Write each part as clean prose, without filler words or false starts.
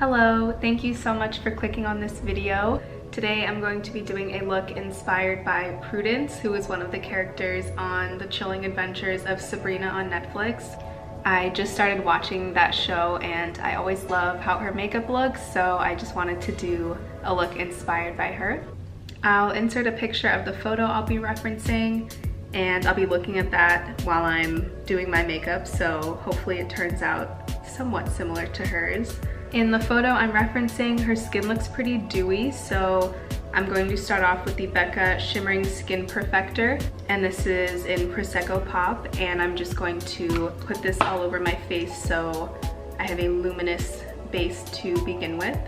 Hello, thank you so much for clicking on this video. Today I'm going to be doing a look inspired by Prudence, who is one of the characters on The Chilling Adventures of Sabrina on Netflix. I just started watching that show and I always love how her makeup looks, so I just wanted to do a look inspired by her. I'll insert a picture of the photo I'll be referencing, and I'll be looking at that while I'm doing my makeup, so hopefully it turns out somewhat similar to hers. In the photo I'm referencing, her skin looks pretty dewy, so I'm going to start off with the BECCA Shimmering Skin Perfector, and this is in Prosecco Pop, and I'm just going to put this all over my face so I have a luminous base to begin with.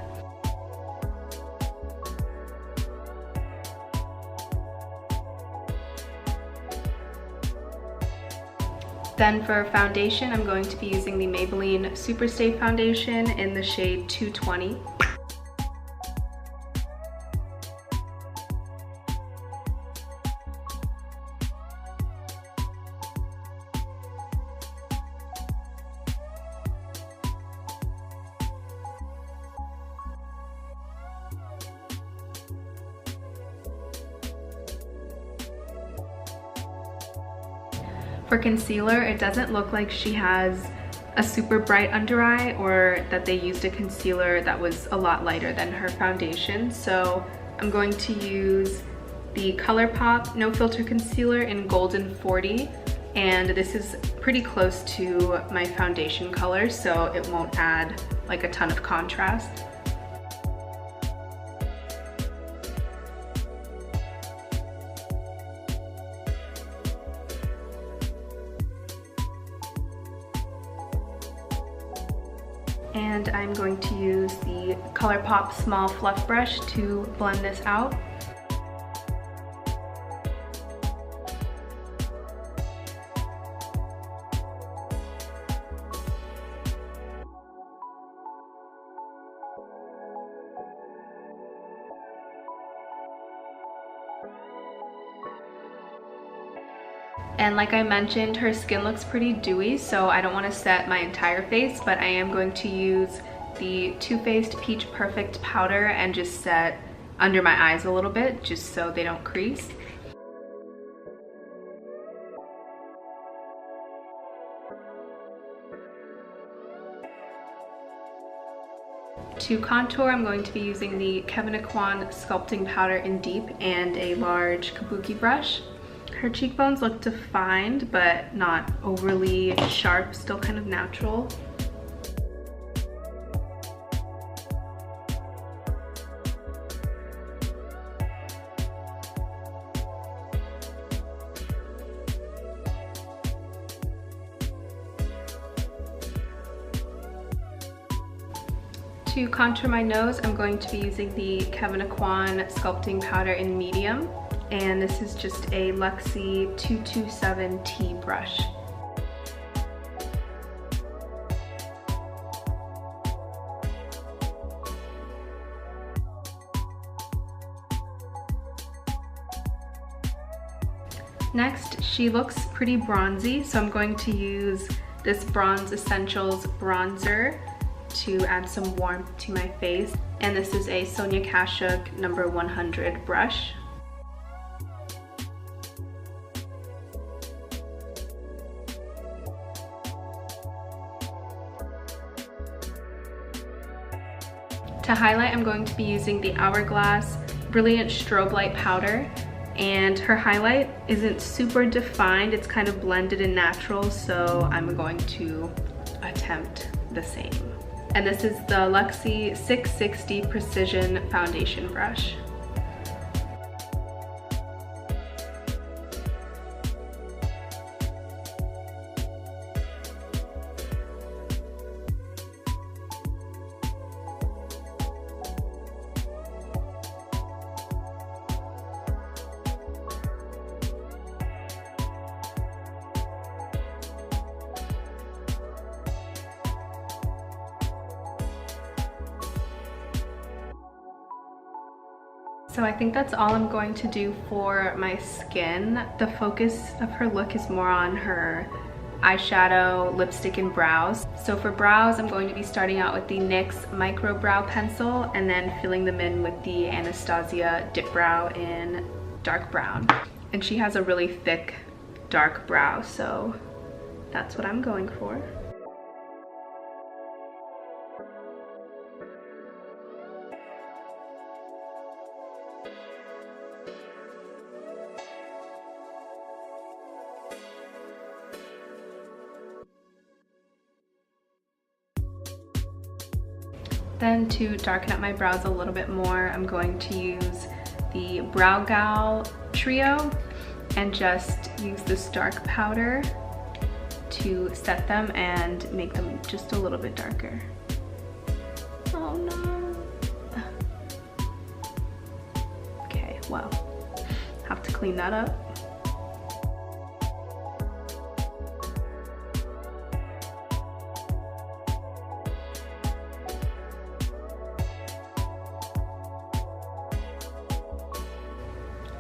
Then for foundation, I'm going to be using the Maybelline Superstay Foundation in the shade 220. For concealer, it doesn't look like she has a super bright under eye or that they used a concealer that was a lot lighter than her foundation. So I'm going to use the Colourpop No Filter Concealer in Golden 40. And this is pretty close to my foundation color, so it won't add like a ton of contrast. And I'm going to use the Colourpop Small Fluff Brush to blend this out. And like I mentioned, her skin looks pretty dewy, so I don't want to set my entire face, but I am going to use the Too Faced Peach Perfect powder and just set under my eyes a little bit, just so they don't crease. To contour, I'm going to be using the Kevyn Sculpting powder in Deep and a large kabuki brush. Her cheekbones look defined, but not overly sharp, still kind of natural. To contour my nose, I'm going to be using the Kevyn Sculpting powder in Medium. And this is just a Luxie 227T brush. Next, she looks pretty bronzy, so I'm going to use this Bronze Essentials bronzer to add some warmth to my face. And this is a Sonia Kashuk number 100 brush. To highlight, I'm going to be using the Hourglass Brilliant Strobe Light powder, and her highlight isn't super defined, it's kind of blended and natural, so I'm going to attempt the same. And this is the Luxie 660 Precision Foundation brush. So I think that's all I'm going to do for my skin. The focus of her look is more on her eyeshadow, lipstick, and brows. So for brows, I'm going to be starting out with the NYX Micro Brow Pencil and then filling them in with the Anastasia Dip Brow in dark brown. And she has a really thick, dark brow, so that's what I'm going for. Then to darken up my brows a little bit more, I'm going to use the Brow Gal Trio and just use this dark powder to set them and make them just a little bit darker. Oh no. Okay, well, have to clean that up.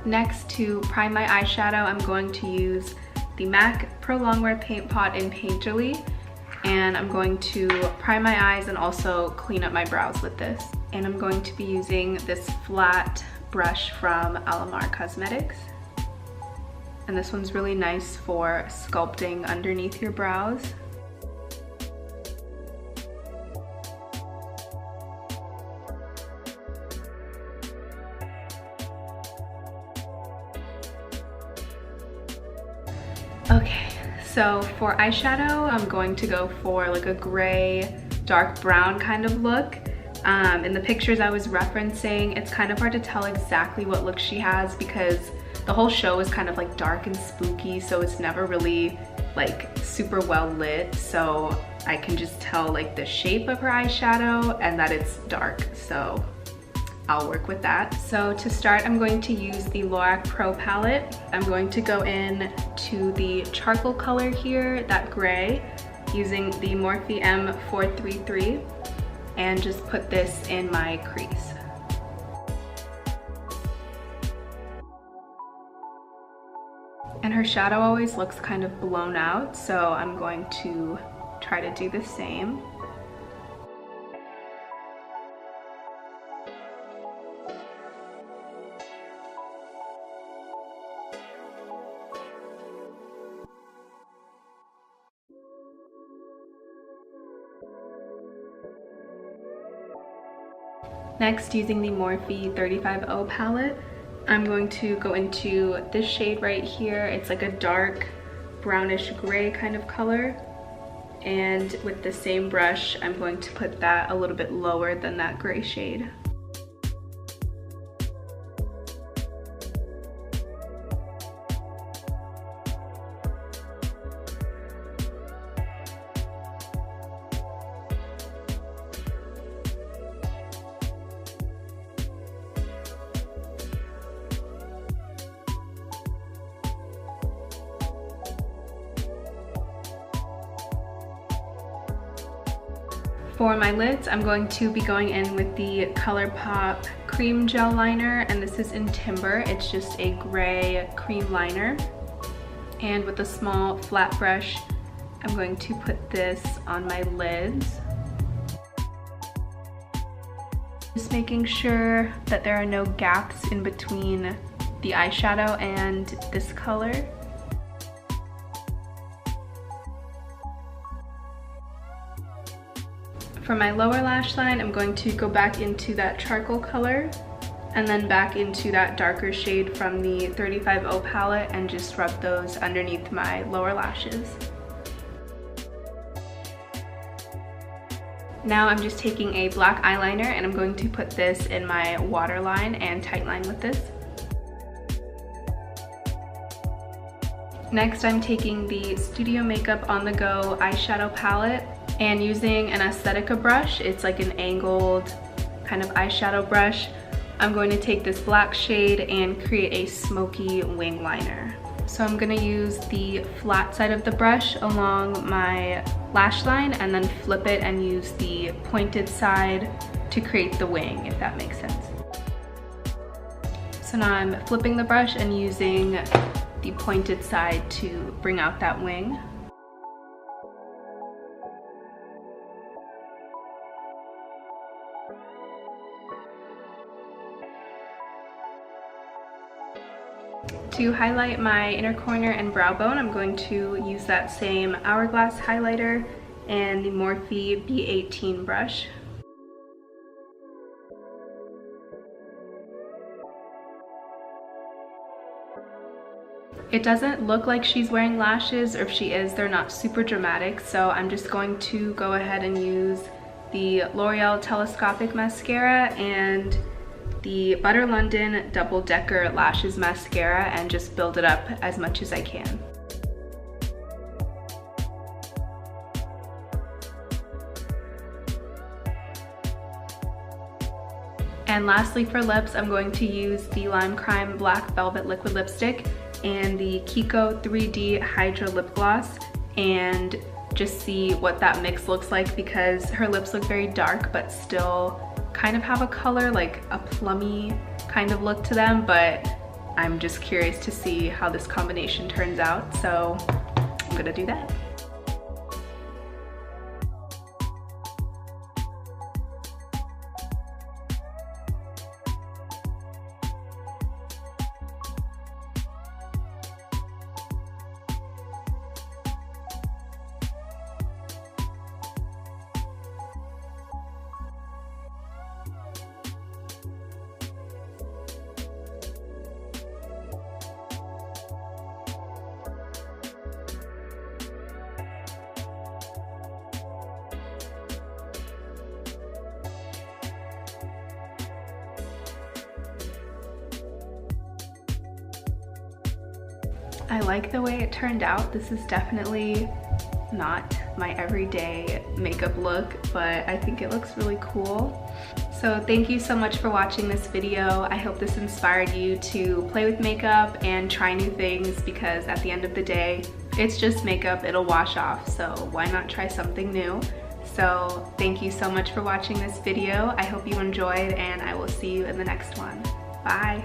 Next, to prime my eyeshadow, I'm going to use the MAC Pro Longwear Paint Pot in Painterly, and I'm going to prime my eyes and also clean up my brows with this. And I'm going to be using this flat brush from Alamar Cosmetics. And this one's really nice for sculpting underneath your brows. Okay, so for eyeshadow, I'm going to go for like a gray, dark brown kind of look. In the pictures I was referencing, it's kind of hard to tell exactly what look she has because the whole show is kind of like dark and spooky, so it's never really like super well lit. So I can just tell like the shape of her eyeshadow and that it's dark, so I'll work with that. So to start, I'm going to use the Lorac Pro palette. I'm going to go in to the charcoal color here, that gray, using the Morphe M433, and just put this in my crease. And her shadow always looks kind of blown out, so I'm going to try to do the same. Next, using the Morphe 35O palette, I'm going to go into this shade right here. It's like a dark brownish gray kind of color. And with the same brush, I'm going to put that a little bit lower than that gray shade. For my lids, I'm going to be going in with the Colourpop Cream Gel Liner, and this is in Timber. It's just a gray cream liner. And with a small flat brush, I'm going to put this on my lids. Just making sure that there are no gaps in between the eyeshadow and this color. For my lower lash line, I'm going to go back into that charcoal color and then back into that darker shade from the 35O palette and just rub those underneath my lower lashes. Now I'm just taking a black eyeliner and I'm going to put this in my waterline and tightline with this. Next, I'm taking the Studio Makeup On The Go eyeshadow palette and using an Aesthetica brush. It's like an angled kind of eyeshadow brush. I'm going to take this black shade and create a smoky wing liner. So I'm going to use the flat side of the brush along my lash line and then flip it and use the pointed side to create the wing, if that makes sense. So now I'm flipping the brush and using the pointed side to bring out that wing. To highlight my inner corner and brow bone, I'm going to use that same Hourglass highlighter and the Morphe B18 brush. It doesn't look like she's wearing lashes, or if she is, they're not super dramatic, so I'm just going to go ahead and use the L'Oreal Telescopic mascara and the Butter London Double Decker Lashes mascara and just build it up as much as I can. And lastly for lips, I'm going to use the Lime Crime Black Velvet Liquid Lipstick and the Kiko 3D Hydra Lip Gloss and just see what that mix looks like, because her lips look very dark but still kind of have a color, like a plummy kind of look to them, but I'm just curious to see how this combination turns out, so I'm gonna do that. I like the way it turned out. This is definitely not my everyday makeup look, but I think it looks really cool. So thank you so much for watching this video. I hope this inspired you to play with makeup and try new things, because at the end of the day, it's just makeup, it'll wash off, so why not try something new? So thank you so much for watching this video. I hope you enjoyed, and I will see you in the next one. Bye!